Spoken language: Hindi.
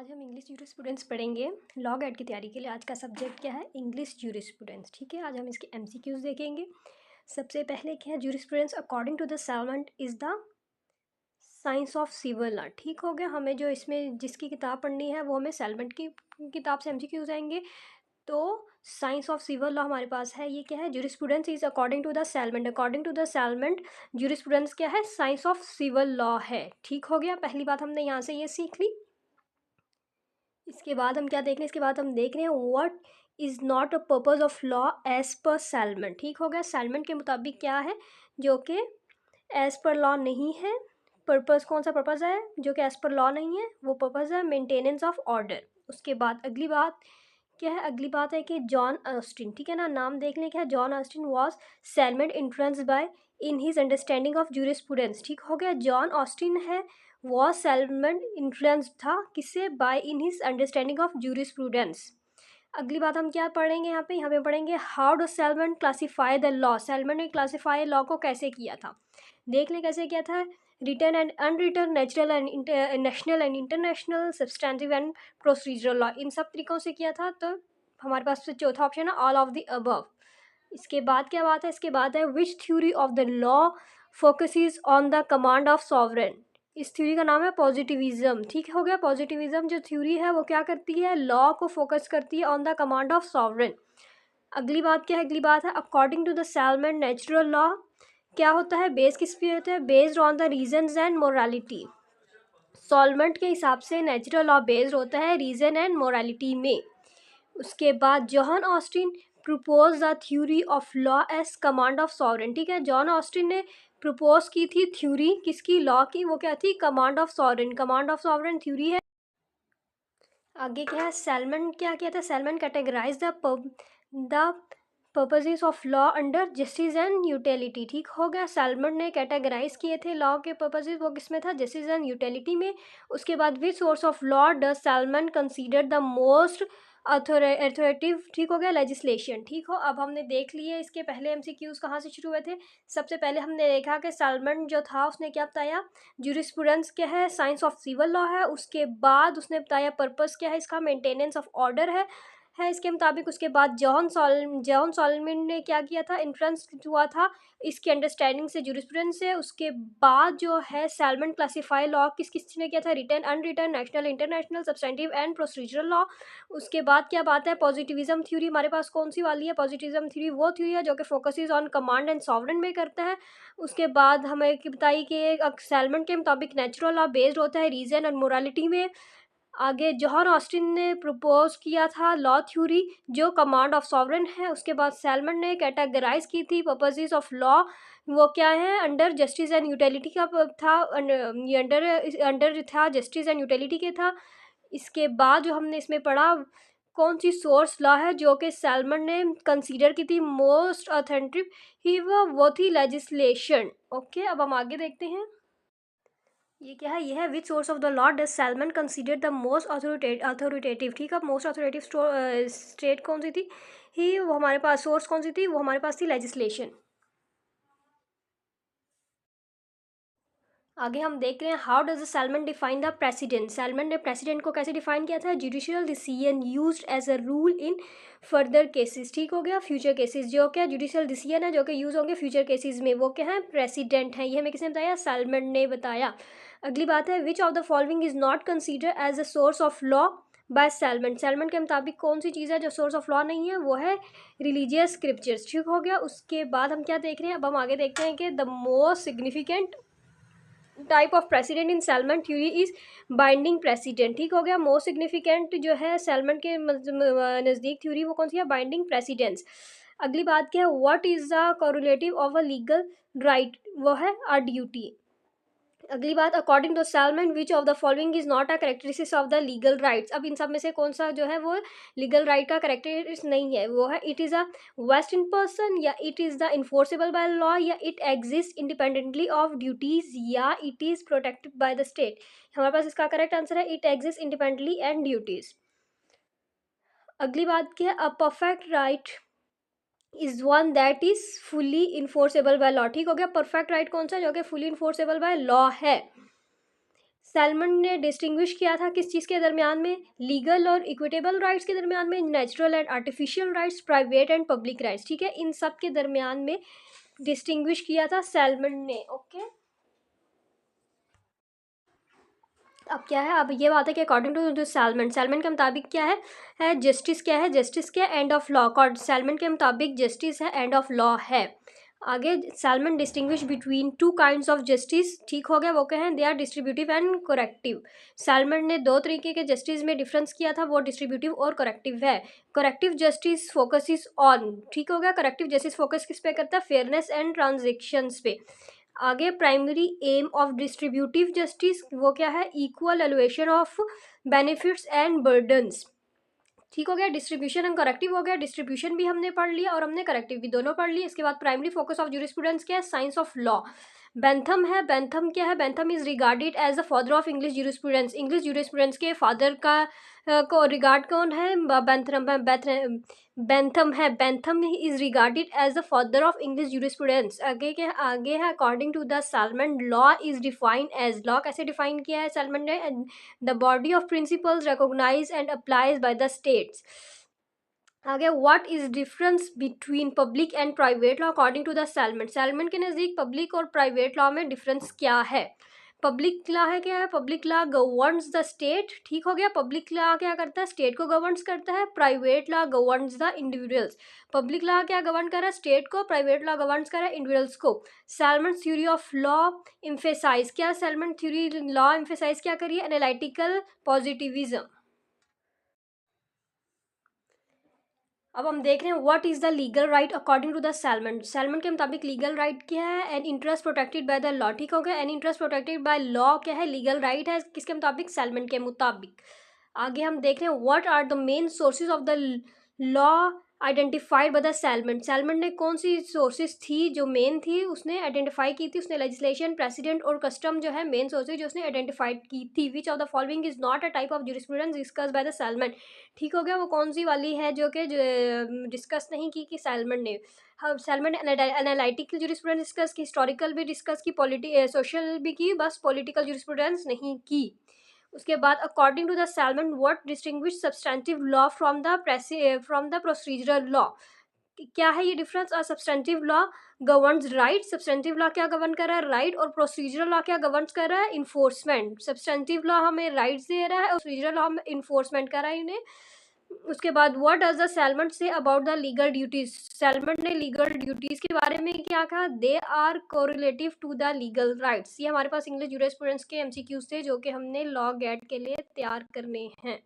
आज हम इंग्लिश जूरिस्प्रूडेंस पढ़ेंगे। लॉ गेट की तैयारी के लिए आज का सब्जेक्ट क्या है? English jurisprudence. ठीक है, आज हम इसके एमसीक्यूज देखेंगे। सबसे पहले क्या है? Jurisprudence according to the Salmond is the science of civil law. ठीक हो गया। हमें जो इसमें जिसकी किताब पढ़नी है वो हमें साल्वेंट की किताब से एमसीक्यूज आएंगे। तो साइंस ऑफ सिविल लॉ हमारे पास है। ये क्या है? Jurisprudence is according to the Salmond. According to the Salmond jurisprudence क्या है? साइंस ऑफ सिविल लॉ है। ठीक हो गया। पहली बात हमने यहाँ से ये सीख ली। इसके बाद हम क्या देख रहे हैं? इसके बाद हम देख रहे हैं what is not a purpose of law as per Salmond. ठीक हो गया। सैलमन के मुताबिक क्या है जो कि एज पर लॉ नहीं है? पर्पज़ कौन सा पर्पज़ है जो कि एज पर लॉ नहीं है? वो पर्पज़ है मेंटेनेंस ऑफ ऑर्डर। उसके बाद अगली बात क्या है? अगली बात है कि जॉन ऑस्टिन। ठीक है ना, नाम देख लें। क्या है? John Austin was Salmond influenced by in his understanding of jurisprudence. ठीक हो गया। जॉन ऑस्टिन है वॉज सैलमन इन्फ्लुएंस्ड था किससे? By in his understanding of jurisprudence. अगली बात हम क्या पढ़ेंगे यहाँ पे पढ़ेंगे how do Salmond classify the law. Salmond ने क्लासीफाई लॉ को कैसे किया था? देख लें कैसे किया था। Written and unwritten, natural and national and international, substantive and procedural law, इन सब तरीकों से किया था। तो हमारे पास चौथा ऑप्शन है ऑल ऑफ द अबव। इसके बाद क्या बात है? इसके बाद है विच theory of the law focuses on the command of sovereign. इस थ्योरी का नाम है पॉजिटिविज्म। ठीक हो गया। पॉजिटिविज्म जो थ्योरी है वो क्या करती है? लॉ को फोकस करती है on the command of sovereign. अगली बात क्या है? अगली बात है according to the Salmond natural law क्या होता है? बेस किस पे होता है? Based on the reasons and morality. Salmond के हिसाब से नेचुरल लॉ बेस्ड होता है रीजन एंड मोरालिटी में। उसके बाद John Austin propose the theory of law as command of sovereign. ठीक है, जॉन ऑस्टिन ने प्रपोज की थी थ्योरी किसकी? लॉ की। वो क्या थी? Command of sovereign. Command of sovereign theory है। आगे क्या है? सैलमन क्या किया था? Salmond categorize the purposes of law under justice and utility. ठीक हो गया। सैलमन ने कैटेगराइज किए थे लॉ के पर्पजेस, वो किस में था? जस्टिस एंड यूटिलिटी में। उसके बाद which source of law does salmon consider the most authoritative? ठीक हो गया। लेजिस्लेशन। ठीक हो। अब हमने देख लिए इसके पहले एमसीक्यूज कहाँ से शुरू हुए थे। सबसे पहले हमने देखा कि सैलमन जो था उसने क्या बताया? जूरिस्प्रूडेंस क्या है? साइंस ऑफ सिविल लॉ है। उसके बाद उसने बताया पर्पस क्या है इसका? मेंटेनेंस ऑफ ऑर्डर है इसके मुताबिक। उसके बाद जॉन सॉलमिन ने क्या किया था? इन्फ्लुएंस हुआ था इसकी अंडरस्टैंडिंग से जूरिस्प्रूडेंस से। उसके बाद जो है सैलमन क्लासीफाई लॉ किस ने किया था? Return, unreturned, national, international, substantive and procedural law. उसके बाद क्या बात है? पॉजिटिविज्म थ्योरी हमारे पास कौन सी वाली है? पॉजिटिविज्म थ्योरी वो थ्योरी है जो कि focuses on command and sovereign में करता है। उसके बाद हमें बताई कि सैलमन के मुताबिक नेचुरल लॉ बेस्ड होता है रीजन और मोरालिटी में। आगे जॉन ऑस्टिन ने प्रपोज किया था लॉ थ्योरी जो कमांड ऑफ सॉवरेन है। उसके बाद सैलमन ने कैटेगराइज की थी पर्पसेस ऑफ लॉ, वो क्या है? अंडर जस्टिस एंड यूटिलिटी का था। ये अंडर अंडर था जस्टिस एंड यूटिलिटी के था। इसके बाद जो हमने इसमें पढ़ा कौन सी सोर्स लॉ है जो कि सैलमन ने कंसीडर की थी मोस्ट ऑथेंटिक ही, वो थी लेजिस्लेशन। ओके, अब हम आगे देखते हैं। ये क्या है? ये है which source of the law does salmon consider the most authoritative. ठीक है, मोस्ट अथॉरिटेटिव स्टेट कौन सी थी? ही वो हमारे पास सोर्स कौन सी थी? वो हमारे पास थी लेजिस्लेशन। आगे हम देख रहे हैं how does the Salmond define the precedent. Salmond ने प्रेसिडेंट को कैसे डिफाइन किया था? Judicial decision used as a rule in further cases. ठीक हो गया। फ्यूचर केसेस जो क्या जुडिशियल डिसीजन है जो कि यूज होंगे फ्यूचर केसेस में, वो क्या है? प्रेसिडेंट है। ये हमें किसने बताया? सैलमन ने बताया। अगली बात है which of the following is not consider as a source of law by Salmond. Salmond के मुताबिक कौन सी चीज़ है जो सोर्स ऑफ लॉ नहीं है? वो है रिलीजियस स्क्रिप्चर्स। ठीक हो गया। उसके बाद हम क्या देख रहे हैं? अब हम आगे देखते हैं कि the most significant type of president in salmon theory is binding president. ठीक हो गया। मोस्ट सिग्निफिकेंट जो है सैलमन के नज़दीक थ्योरी वो कौन सी है? Binding precedents. अगली बात क्या है? What is the correlative of a legal right? वो है अ ड्यूटी। अगली बात according to Salmond which of the following is not a characteristics of the legal rights. अब इन सब में से कौन सा जो है वो लीगल राइट का करेक्टरिस्टिक्स नहीं है? वो है it is a vest in person, या it is the enforceable by law, या it exist independently of duties, या it is protected by the state. हमारे पास इसका करेक्ट आंसर है it exist independently and duties. अगली बात क्या है? A perfect right is one that is fully enforceable by law. ठीक हो गया। परफेक्ट राइट कौन सा जो कि फुली इन्फोर्सेबल बाय लॉ है? सैलमन ने डिस्टिंग्विश किया था किस चीज़ के दरमियान में, लीगल और इक्विटेबल राइट्स के दरमियान में, natural and artificial rights, private and public rights, ठीक है, इन सब के दरमियान में डिस्टिंग्विश किया था सैलमन ने। ओके, अब क्या है, अब ये बात है कि अकॉर्डिंग टू सैलमन, सैलमन के मुताबिक क्या है जस्टिस क्या है, जस्टिस क्या एंड ऑफ लॉ, सैलमन के मुताबिक जस्टिस है एंड ऑफ लॉ है। आगे Salmond distinguish between two kinds of justice, ठीक हो गया, वो क्या है, they are distributive and corrective. Salmond ने दो तरीके के जस्टिस में डिफरेंस किया था, वो डिस्ट्रीब्यूटिव और करेक्टिव है। करेक्टिव जस्टिस फोकसिस ऑन, ठीक हो गया, करेक्टिव जस्टिस फोकस किस पे करता है, फेयरनेस एंड ट्रांजेक्शन्स पे। आगे primary aim of distributive justice वो क्या है, equal allocation of benefits and burdens, ठीक हो गया। डिस्ट्रीब्यूशन एंड करेक्टिव हो गया, डिस्ट्रीब्यूशन भी हमने पढ़ लिया और हमने करेक्टिव भी दोनों पढ़ लिया। इसके बाद प्राइमरी फोकस ऑफ ज्यूरिस्प्रूडेंस क्या है, साइंस ऑफ लॉ। बेंथम है, बेंथम क्या है, Bentham is regarded as the father of English jurisprudence, English jurisprudence के फादर का को रिगार्ड कौन है, बेंथम है, Bentham is regarded as the father of English jurisprudence. आगे है according to the Salmond, law is defined as, law कैसे डिफाइन किया है सैलमन ने, the body of principles recognize and applies by the states. आगे what is difference between public and private law according to the Salmond, Salmond के नज़दीक पब्लिक और प्राइवेट लॉ में डिफरेंस क्या है। पब्लिक लॉ है क्या है, public law governs the state, ठीक हो गया, पब्लिक लॉ क्या करता है, स्टेट को गवर्न्स करता है। Private law governs the individuals, public law क्या गवर्न कर रहा है, स्टेट को, प्राइवेट लॉ गवर्न्स कर रहा है इंडिविजुअल्स को। Salmond theory of law emphasize, क्या सैलमन थ्योरी लॉ एम्फेसाइज क्या करिए, एनालिटिकल पॉजिटिविज्म। अब हम देख रहे हैं what is the legal right according to the Salmond, Salmond के मुताबिक लीगल राइट क्या है, an interest protected by the law, ठीक हो गया, an interest protected by law क्या है, लीगल राइट है, किसके मुताबिक, सैलमन के मुताबिक। आगे हम देख रहे हैं what are the main sources of the law identified by the Salmond, Salmond ने कौन सी सोर्सेज थी जो मेन थी उसने आइडेंटिफाई की थी, उसने लेजिस्लेशन, प्रेसिडेंट और कस्टम जो है मेन सोर्सेज जो उसने आइडेंटिफाइड की थी। विच of the following is not a type of jurisprudence discussed bye the salmon, ठीक हो गया, वो कौन सी वाली है जो कि डिस्कस नहीं की कि सैलमन ने। हाँ, सैलमन ने एनालिटिकल ज्यूरिस्प्रूडेंस डिस्कस की, हिस्टोरिकल भी डिस्कस की, सोशल भी की, बस पॉलिटिकल ज्यूरिस्प्रूडेंस नहीं की। उसके बाद according to the Salmond what distinguish substantive law from the procedural law, क्या है ये difference, substantive law governs right, substantive law क्या गवर्न कर रहा है, राइट, और प्रोसीजरल लॉ क्या गवर्न कर रहा है, इन्फोर्समेंट। सब्सटेंटिव लॉ हमें राइट्स दे रहा है और प्रोसीजरल लॉ हमें इन्फोर्समेंट कर रहा है इन्हें। उसके बाद what does the Salmond say about the legal duties, Salmond ने लीगल ड्यूटीज के बारे में क्या कहा, they are correlative to the legal rights. ये हमारे पास इंग्लिश ज्यूरिस्प्रूडेंस के एमसीक्यूज थे जो कि हमने लॉ गेट के लिए तैयार करने हैं।